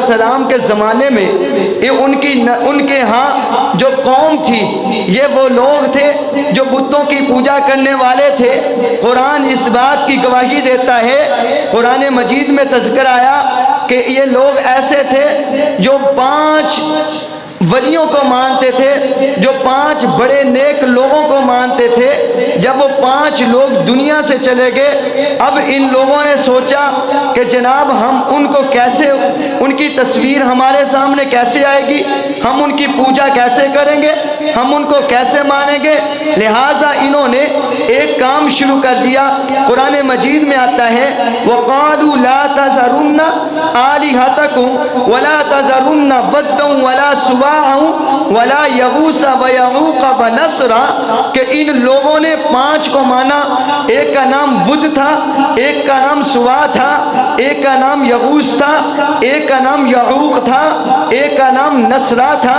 والسلام کے زمانے میں ان کے ہاں جو قوم تھی یہ وہ لوگ تھے جو بتوں کی پوجا کرنے والے تھے۔ قرآن اس بات کی گواہی دیتا ہے، قرآن مجید میں تذکر آیا کہ یہ لوگ ایسے تھے جو 5 ولیوں کو مانتے تھے، جو 5 بڑے نیک لوگوں کو مانتے تھے۔ جب وہ 5 لوگ دنیا سے چلے گئے، اب ان لوگوں نے سوچا کہ جناب ہم ان کو کیسے، ان کی تصویر ہمارے سامنے کیسے آئے گی، ہم ان کی پوجا کیسے کریں گے، ہم ان کو کیسے مانیں گے۔ لہٰذا انہوں نے ایک کام شروع کر دیا۔ قرآن مجید میں آتا ہے وَقَالُوا لَا تَذَرُنَّ آلِهَتَكُمْ وَلَا تَذَرُنَّ وَدًّا وَلَا سُوَاعًا وَلَا يَغُوثَ وَيَعُوقَ وَنَسْرًا، کہ ان لوگوں نے 5 کو مانا۔ ایک کا نام ود تھا، ایک کا نام سوا تھا، ایک کا نام یغوث تھا، ایک کا نام یعوق تھا، ایک کا نام نسرا تھا۔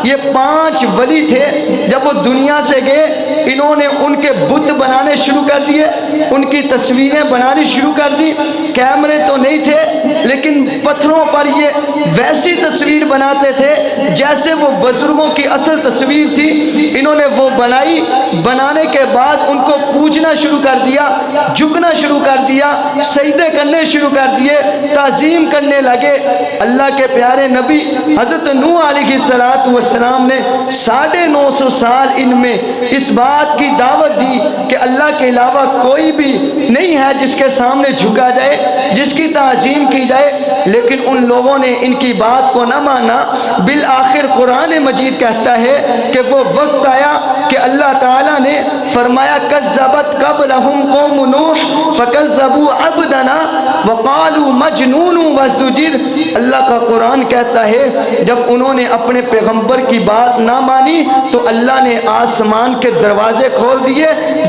یہ 5 ولی تھے۔ جب وہ دنیا سے گئے، انہوں نے ان کے بت بنانے شروع کر دیے، ان کی تصویریں بنانی شروع کر دی۔ کیمرے تو نہیں تھے، لیکن پتھروں پر یہ ویسی تصویر بناتے تھے جیسے وہ بزرگوں کی اصل تصویر تھی۔ انہوں نے وہ بنائی، بنانے کے بعد ان کو پوجنا شروع کر دیا، جھکنا شروع کر دیا، سجدے کرنے شروع کر دیے، تعظیم کرنے لگے۔ اللہ کے پیارے نبی حضرت نوح علیہ السلام نے 950 سال ان میں اس بات کی دعوت دی کہ اللہ کے علاوہ کوئی بھی نہیں ہے جس کے سامنے جھکا جائے، جس کی تعظیم کی جائے، لیکن ان لوگوں نے ان کی بات کو نہ مانا۔ بالآخر قرآن مجید کہتا ہے کہ وہ وقت آیا کہ اللہ تعالیٰ نے فرمایا کذبت قبلہم قوم نوح فکذبوا عبدنا وقالوا مجنون وازدجر۔ اللہ کا قرآن کہتا ہے جب انہوں نے اپنے پیغمبر کی بات نہ مانی تو اللہ نے آسمان کے دروازے کھول دیے،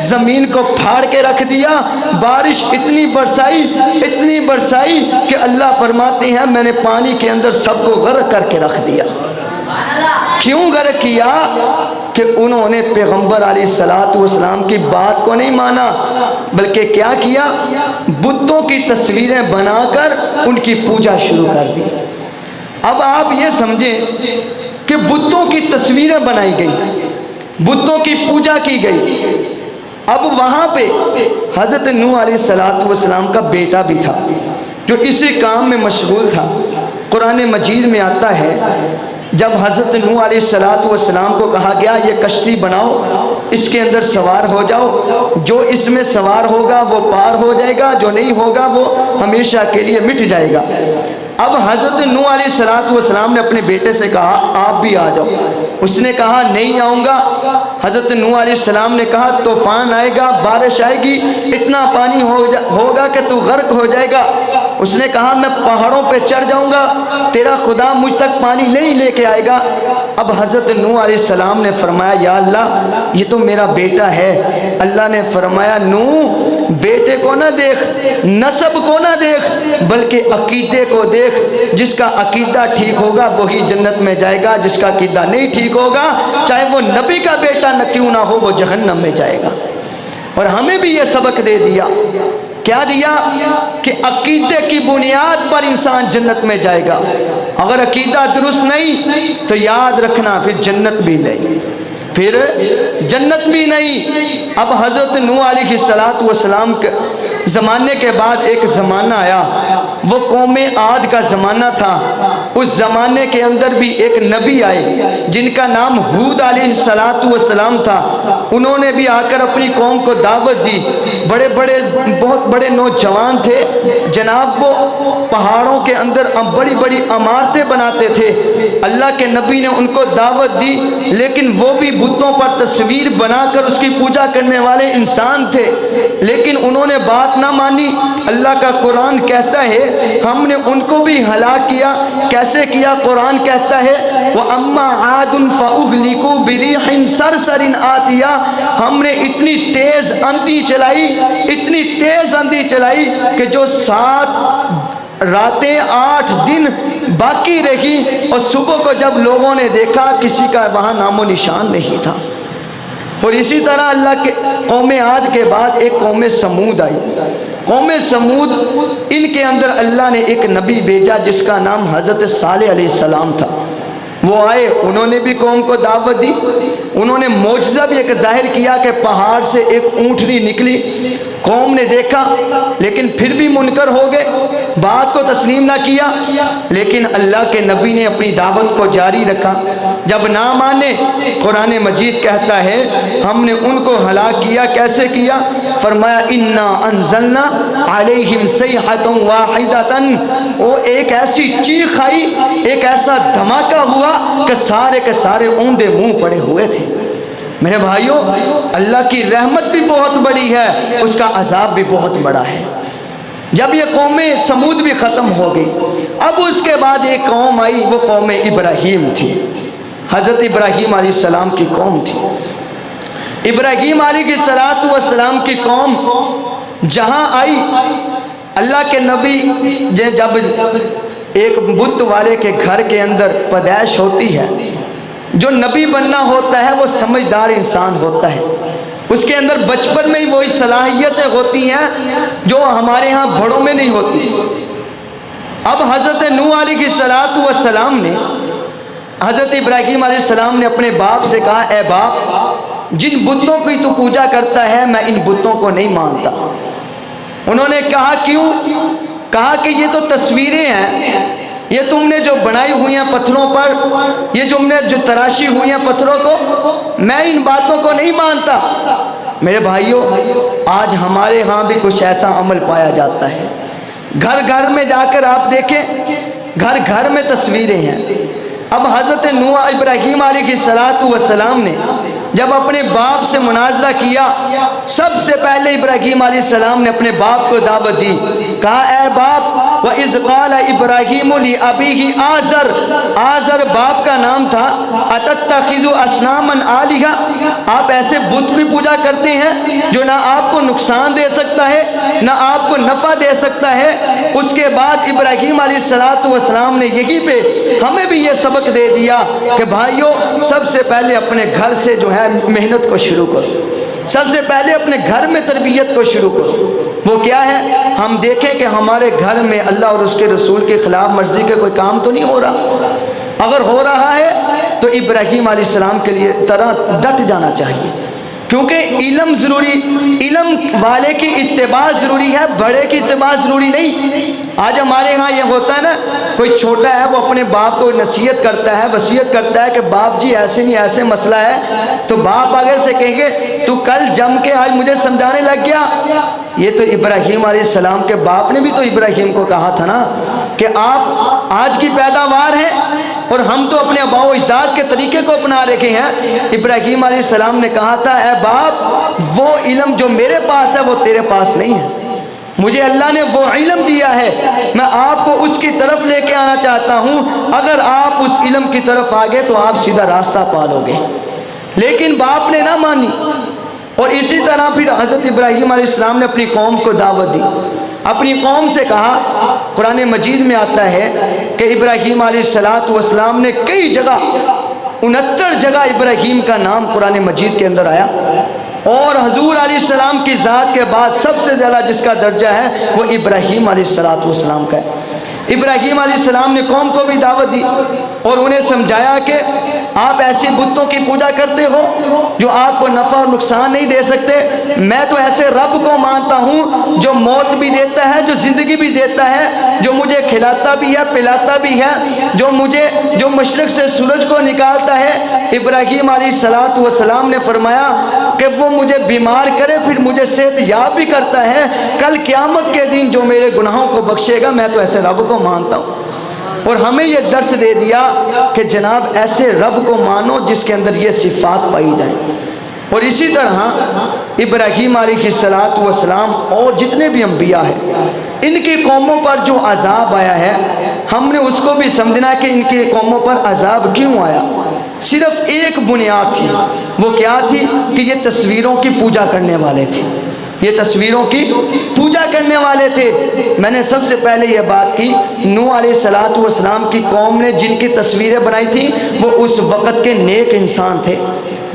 زمین کو پھاڑ کے رکھ دیا، بارش اتنی برسائی کہ اللہ فرماتے ہیں میں نے پانی کے اندر سب کو غرق کر کے رکھ دیا۔ کیوں غرق کیا؟ کہ انہوں نے پیغمبر علیہ السلام کی بات کو نہیں مانا، بلکہ کیا کیا؟ بتوں کی تصویریں بنا کر ان کی پوجا شروع کر دی۔ اب آپ یہ سمجھیں کہ بتوں کی تصویریں بنائی گئی، بتوں کی پوجا کی گئی۔ اب وہاں پہ حضرت نوح علیہ السلام کا بیٹا بھی تھا جو اسی کام میں مشغول تھا۔ قرآن مجید میں آتا ہے جب حضرت نوح علیہ السلام کو کہا گیا یہ کشتی بناؤ، اس کے اندر سوار ہو جاؤ، جو اس میں سوار ہوگا وہ پار ہو جائے گا، جو نہیں ہوگا وہ ہمیشہ کے لیے مٹ جائے گا۔ اب حضرت نوح علیہ السلام نے اپنے بیٹے سے کہا آپ بھی آ جاؤ۔ اس نے کہا نہیں آؤں گا۔ حضرت نوح علیہ السلام نے کہا طوفان آئے گا، بارش آئے گی، اتنا پانی ہوگا کہ تو غرق ہو جائے گا۔ اس نے کہا میں پہاڑوں پہ چڑھ جاؤں گا، تیرا خدا مجھ تک پانی نہیں لے کے آئے گا۔ اب حضرت نوح علیہ السلام نے فرمایا یا اللہ یہ تو میرا بیٹا ہے۔ اللہ نے فرمایا نوح بیٹے کو نہ دیکھ، نسب کو نہ دیکھ، بلکہ عقیدے کو دیکھ۔ جس کا عقیدہ ٹھیک ہوگا وہی جنت میں جائے گا، جس کا عقیدہ نہیں ٹھیک ہوگا چاہے وہ نبی کا بیٹا نہ کیوں نہ ہو وہ جہنم میں جائے گا۔ اور ہمیں بھی یہ سبق دے دیا، کیا دیا؟ کہ عقیدے کی بنیاد پر انسان جنت میں جائے گا۔ اگر عقیدہ درست نہیں تو یاد رکھنا پھر جنت بھی نہیں، پھر جنت بھی نہیں۔ اب حضرت نوح علیہ السلام کے زمانے کے بعد ایک زمانہ آیا، وہ قوم عاد کا زمانہ تھا۔ اس زمانے کے اندر بھی ایک نبی آئے جن کا نام ہود علیہ السلام تھا۔ انہوں نے بھی آ کر اپنی قوم کو دعوت دی۔ بہت بڑے نوجوان تھے جناب، وہ پہاڑوں کے اندر بڑی بڑی عمارتیں بناتے تھے۔ اللہ کے نبی نے ان کو دعوت دی، لیکن وہ بھی بتوں پر تصویر بنا کر اس کی پوجا کرنے والے انسان تھے، لیکن انہوں نے بات نہ مانی۔ اللہ کا قرآن کہتا ہے ہم نے ان کو بھی ہلاک کیا۔ کیسے کیا؟ قرآن کہتا ہے وَأَمَّا عَادٌ فَأُهْلِكُوا بِرِيحٍ صَرْصَرٍ آتِيَةٍ، ہم نے اتنی تیز آندھی چلائی کہ جو 7 راتیں 8 دن باقی رہی، اور صبح کو جب لوگوں نے دیکھا کسی کا وہاں نام و نشان نہیں تھا۔ اور اسی طرح اللہ کے قوم عاد کے بعد ایک قوم سمود آئی۔ قوم سمود، ان کے اندر اللہ نے ایک نبی بھیجا جس کا نام حضرت صالح علیہ السلام تھا۔ وہ آئے، انہوں نے بھی قوم کو دعوت دی، انہوں نے معجزہ بھی ایک ظاہر کیا کہ پہاڑ سے ایک اونٹنی نکلی، قوم نے دیکھا لیکن پھر بھی منکر ہو گئے، بات کو تسلیم نہ کیا، لیکن اللہ کے نبی نے اپنی دعوت کو جاری رکھا۔ جب نہ مانے، قرآن مجید کہتا ہے ہم نے ان کو ہلاک کیا۔ کیسے کیا؟ فرمایا انا انزلنا علیہم صیحۃ واحدۃ، وہ ایک ایسی چیخ آئی، ایک ایسا دھماکہ ہوا کہ سارے کے سارے اوندے منہ پڑے ہوئے تھے۔ میرے بھائیوں، اللہ کی رحمت بھی بہت بڑی ہے، اس کا عذاب بھی بہت بڑا ہے۔ جب یہ قوم سمود بھی ختم ہو گئی، اب اس کے بعد ایک قوم آئی، وہ قوم ابراہیم تھی۔ حضرت ابراہیم علیہ السلام کی قوم تھی۔ ابراہیم علیہ السلام کی قوم جہاں آئی، اللہ کے نبی جب ایک بت والے کے گھر کے اندر پیدائش ہوتی ہے، جو نبی بننا ہوتا ہے وہ سمجھدار انسان ہوتا ہے، اس کے اندر بچپن میں ہی وہی صلاحیتیں ہوتی ہیں جو ہمارے ہاں بڑوں میں نہیں ہوتی۔ اب حضرت نوح علیہ السلام نے، حضرت ابراہیم علیہ السلام نے اپنے باپ سے کہا، اے باپ، جن بتوں کی تو پوجا کرتا ہے میں ان بتوں کو نہیں مانتا۔ انہوں نے کہا کیوں؟ کہا کہ یہ تو تصویریں ہیں، یہ تم نے جو بنائی ہوئی ہیں پتھروں پر، یہ تم نے جو تراشی ہوئی ہیں پتھروں کو، میں ان باتوں کو نہیں مانتا۔ میرے بھائیوں، آج ہمارے ہاں بھی کچھ ایسا عمل پایا جاتا ہے۔ گھر گھر میں جا کر آپ دیکھیں، گھر گھر میں تصویریں ہیں۔ اب حضرت نوح ابراہیم علیہ السلام نے جب اپنے باپ سے مناظرہ کیا، سب سے پہلے ابراہیم علیہ السلام نے اپنے باپ کو دعوت دی، کہا اے باپ، وَإِذْ قَالَ إِبْرَاهِيمُ لِأَبِيهِ آزر، آزر باپ کا نام تھا، أَتَتَّخِذُ أَصْنَامًا آلِهَةً، آپ ایسے بت کی پوجا کرتے ہیں جو نہ آپ کو نقصان دے سکتا ہے نہ آپ کو نفع دے سکتا ہے۔ اس کے بعد ابراہیم علیہ السلام نے یہی پہ ہمیں بھی یہ سبق دے دیا کہ بھائیوں، سب سے پہلے اپنے گھر سے جو ہے محنت کو شروع کرو، سب سے پہلے اپنے گھر میں تربیت کو شروع کرو۔ وہ کیا ہے؟ ہم دیکھیں کہ ہمارے گھر میں اللہ اور اس کے رسول کے خلاف مرضی کے کوئی کام تو نہیں ہو رہا۔ اگر ہو رہا ہے تو ابراہیم علیہ السلام کے لیے طرح ڈٹ جانا چاہیے، کیونکہ علم ضروری، علم والے کی اتباع ضروری ہے، بڑے کی اتباع ضروری نہیں۔ آج ہمارے ہاں یہ ہوتا ہے نا، کوئی چھوٹا ہے وہ اپنے باپ کو نصیحت کرتا ہے، وصیت کرتا ہے کہ باپ جی ایسے نہیں ایسے مسئلہ ہے، تو باپ آگے سے کہیں گے تو کل جم کے آج مجھے سمجھانے لگ گیا۔ یہ تو ابراہیم علیہ السلام کے باپ نے بھی تو ابراہیم کو کہا تھا نا کہ آپ آج کی پیداوار ہیں اور ہم تو اپنے آباء و اجداد کے طریقے کو اپنا رکھے ہیں۔ ابراہیم علیہ السلام نے کہا تھا اے باپ، وہ علم جو میرے پاس ہے وہ تیرے پاس نہیں ہے، مجھے اللہ نے وہ علم دیا ہے، میں آپ کو اس کی طرف لے کے آنا چاہتا ہوں، اگر آپ اس علم کی طرف آگے تو آپ سیدھا راستہ پالو گے۔ لیکن باپ نے نہ مانی، اور اسی طرح پھر حضرت ابراہیم علیہ السلام نے اپنی قوم کو دعوت دی، اپنی قوم سے کہا، قرآن مجید میں آتا ہے کہ ابراہیم علیہ السلام نے کئی جگہ، 69 جگہ ابراہیم کا نام قرآن مجید کے اندر آیا، اور حضور علیہ السلام کی ذات کے بعد سب سے زیادہ جس کا درجہ ہے وہ ابراہیم علیہ السلام کا ہے۔ ابراہیم علیہ السلام نے قوم کو بھی دعوت دی اور انہیں سمجھایا کہ آپ ایسی بتوں کی پوجا کرتے ہو جو آپ کو نفع اور نقصان نہیں دے سکتے، میں تو ایسے رب کو مانتا ہوں جو موت بھی دیتا ہے، جو زندگی بھی دیتا ہے، جو مجھے کھلاتا بھی ہے پلاتا بھی ہے، جو مشرق سے سورج کو نکالتا ہے۔ ابراہیم علیہ السلام نے فرمایا کہ وہ مجھے بیمار کرے پھر مجھے صحت یاب بھی کرتا ہے، کل قیامت کے دن جو میرے گناہوں کو بخشے گا، میں تو ایسے رب کو مانتا ہوں۔ اور ہمیں یہ درس دے دیا کہ جناب ایسے رب کو مانو جس کے اندر یہ صفات پائی جائیں۔ اور اسی طرح ابراہیم علیہ السلام اور جتنے بھی انبیاء ہیں، ان کی قوموں پر جو عذاب آیا ہے، ہم نے اس کو بھی سمجھنا کہ ان کی قوموں پر عذاب کیوں آیا۔ صرف ایک بنیاد تھی، وہ کیا تھی کہ یہ تصویروں کی پوجا کرنے والے تھے، یہ تصویروں کی پوجا کرنے والے تھے۔ میں نے سب سے پہلے یہ بات کی، نوح علیہ السلام کی قوم نے جن کی تصویریں بنائی تھیں وہ اس وقت کے نیک انسان تھے،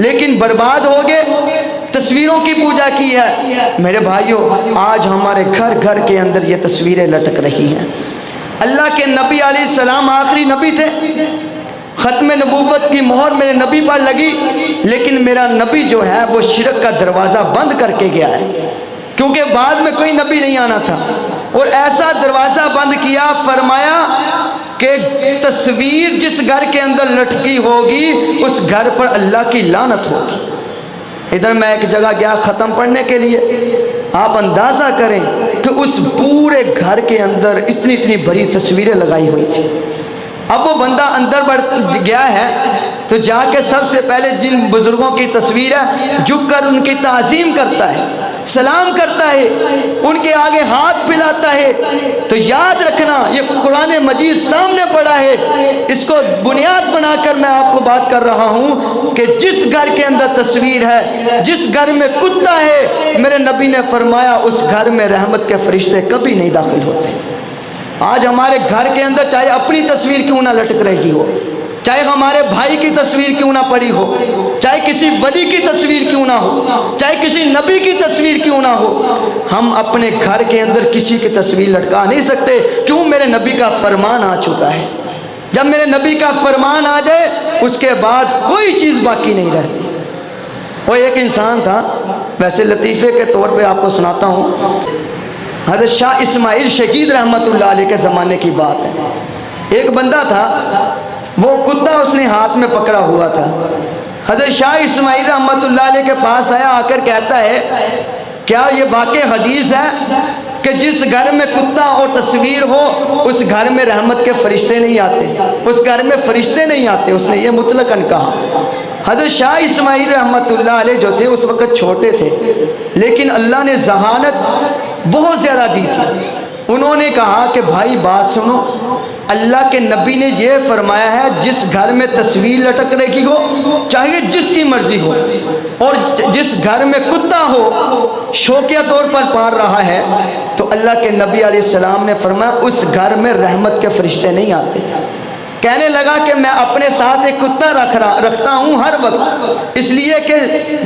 لیکن برباد ہو گئے، تصویروں کی پوجا کی ہے۔ میرے بھائیوں، آج ہمارے گھر گھر کے اندر یہ تصویریں لٹک رہی ہیں۔ اللہ کے نبی علیہ السلام آخری نبی تھے، ختم نبوت کی مہر میرے نبی پر لگی، لیکن میرا نبی جو ہے وہ شرک کا دروازہ بند کر کے گیا ہے، کیونکہ بعد میں کوئی نبی نہیں آنا تھا، اور ایسا دروازہ بند کیا، فرمایا کہ تصویر جس گھر کے اندر لٹکی ہوگی اس گھر پر اللہ کی لعنت ہوگی۔ ادھر میں ایک جگہ گیا ختم پڑھنے کے لیے، آپ اندازہ کریں کہ اس پورے گھر کے اندر اتنی اتنی بڑی تصویریں لگائی ہوئی تھی۔ اب وہ بندہ اندر بڑھ گیا ہے تو جا کے سب سے پہلے جن بزرگوں کی تصویر ہے جھک کر ان کی تعظیم کرتا ہے، سلام کرتا ہے، ان کے آگے ہاتھ پھیلاتا ہے۔ تو یاد رکھنا، یہ قرآن مجید سامنے پڑا ہے، اس کو بنیاد بنا کر میں آپ کو بات کر رہا ہوں کہ جس گھر کے اندر تصویر ہے، جس گھر میں کتا ہے، میرے نبی نے فرمایا اس گھر میں رحمت کے فرشتے کبھی نہیں داخل ہوتے۔ آج ہمارے گھر کے اندر چاہے اپنی تصویر کیوں نہ لٹک رہی ہو، چاہے ہمارے بھائی کی تصویر کیوں نہ پڑی ہو، چاہے کسی ولی کی تصویر کیوں نہ ہو، چاہے کسی نبی کی تصویر کیوں نہ ہو، ہم اپنے گھر کے اندر کسی کی تصویر لٹکا نہیں سکتے۔ کیوں؟ میرے نبی کا فرمان آ چکا ہے۔ جب میرے نبی کا فرمان آ جائے اس کے بعد کوئی چیز باقی نہیں رہتی۔ وہ ایک انسان تھا، ویسے لطیفے کے طور پہ آپ کو سناتا ہوں، حضرت شاہ اسماعیل شہید رحمت اللہ علیہ کے زمانے کی بات ہے۔ ایک بندہ تھا، وہ کتا اس نے ہاتھ میں پکڑا ہوا تھا۔ حضرت شاہ اسماعیل رحمت اللہ علیہ کے پاس آیا، آ کر کہتا ہے کیا یہ واقع حدیث ہے کہ جس گھر میں کتا اور تصویر ہو اس گھر میں رحمت کے فرشتے نہیں آتے، اس گھر میں فرشتے نہیں آتے؟ اس نے یہ مطلقاً کہا۔ حضرت شاہ اسماعیل رحمت اللہ علیہ جو تھے اس وقت چھوٹے تھے، لیکن اللہ نے ذہانت بہت زیادہ دی تھی۔ انہوں نے کہا کہ بھائی بات سنو، اللہ کے نبی نے یہ فرمایا ہے جس گھر میں تصویر لٹک رہی ہو، چاہے جس کی مرضی ہو، اور جس گھر میں کتا ہو شوقیہ طور پر پار رہا ہے، تو اللہ کے نبی علیہ السلام نے فرمایا اس گھر میں رحمت کے فرشتے نہیں آتے۔ کہنے لگا کہ میں اپنے ساتھ ایک کتا رکھتا ہوں ہر وقت، اس لیے کہ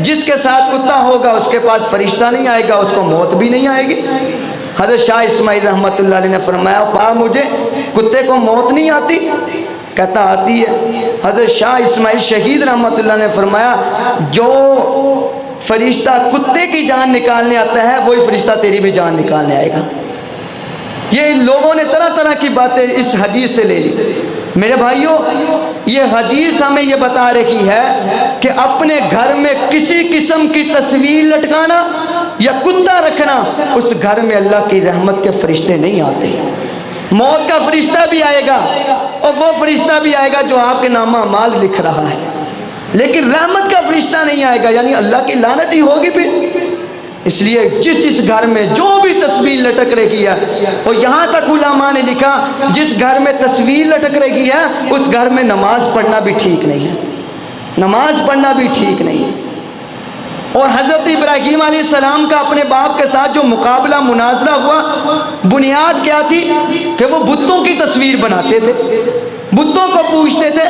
جس کے ساتھ کتا ہوگا اس کے پاس فرشتہ نہیں آئے گا، اس کو موت بھی نہیں آئے گی۔ حضرت شاہ اسماعیل رحمت اللہ علیہ نے فرمایا پا مجھے کتے کو موت نہیں آتی؟ کہتا آتی ہے۔ حضرت شاہ اسماعیل شہید رحمت اللہ نے فرمایا جو فرشتہ کتے کی جان نکالنے آتا ہے وہی فرشتہ تیری بھی جان نکالنے آئے گا۔ یہ لوگوں نے طرح طرح کی باتیں اس حدیث سے لے لی۔ میرے بھائیوں، یہ حدیث ہمیں یہ بتا رہی ہے کہ اپنے گھر میں کسی قسم کی تصویر لٹکانا یا کتا رکھنا، اس گھر میں اللہ کی رحمت کے فرشتے نہیں آتے۔ موت کا فرشتہ بھی آئے گا اور وہ فرشتہ بھی آئے گا جو آپ کے نامہ اعمال لکھ رہا ہے، لیکن رحمت کا فرشتہ نہیں آئے گا، یعنی اللہ کی لعنت ہی ہوگی پھر۔ اس لیے جس گھر میں جو بھی تصویر لٹک رہی ہے، اور یہاں تک علماء نے لکھا جس گھر میں تصویر لٹک رہی ہے اس گھر میں نماز پڑھنا بھی ٹھیک نہیں ہے، نماز پڑھنا بھی ٹھیک نہیں۔ اور حضرت ابراہیم علیہ السلام کا اپنے باپ کے ساتھ جو مقابلہ مناظرہ ہوا، بنیاد کیا تھی کہ وہ بتوں کی تصویر بناتے تھے، بتوں کو پوجتے تھے۔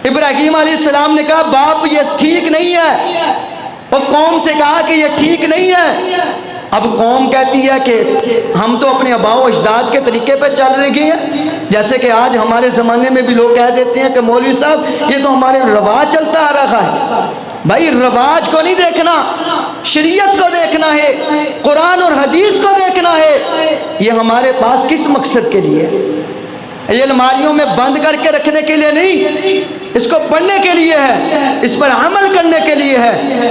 ابراہیم علیہ السلام نے کہا باپ یہ ٹھیک نہیں ہے، اور قوم سے کہا کہ یہ ٹھیک نہیں ہے۔ اب قوم کہتی ہے کہ ہم تو اپنے آباء و اجداد کے طریقے پہ چل رہے ہیں، جیسے کہ آج ہمارے زمانے میں بھی لوگ کہہ دیتے ہیں کہ مولوی صاحب یہ تو ہمارے رواج چلتا آ رہا ہے۔ بھائی رواج کو نہیں دیکھنا، شریعت کو دیکھنا ہے، قرآن اور حدیث کو دیکھنا ہے۔ یہ ہمارے پاس کس مقصد کے لیے؟ یہ الماریوں میں بند کر کے رکھنے کے لیے نہیں، اس کو پڑھنے کے لیے ہے، اس پر عمل کرنے کے لیے ہے۔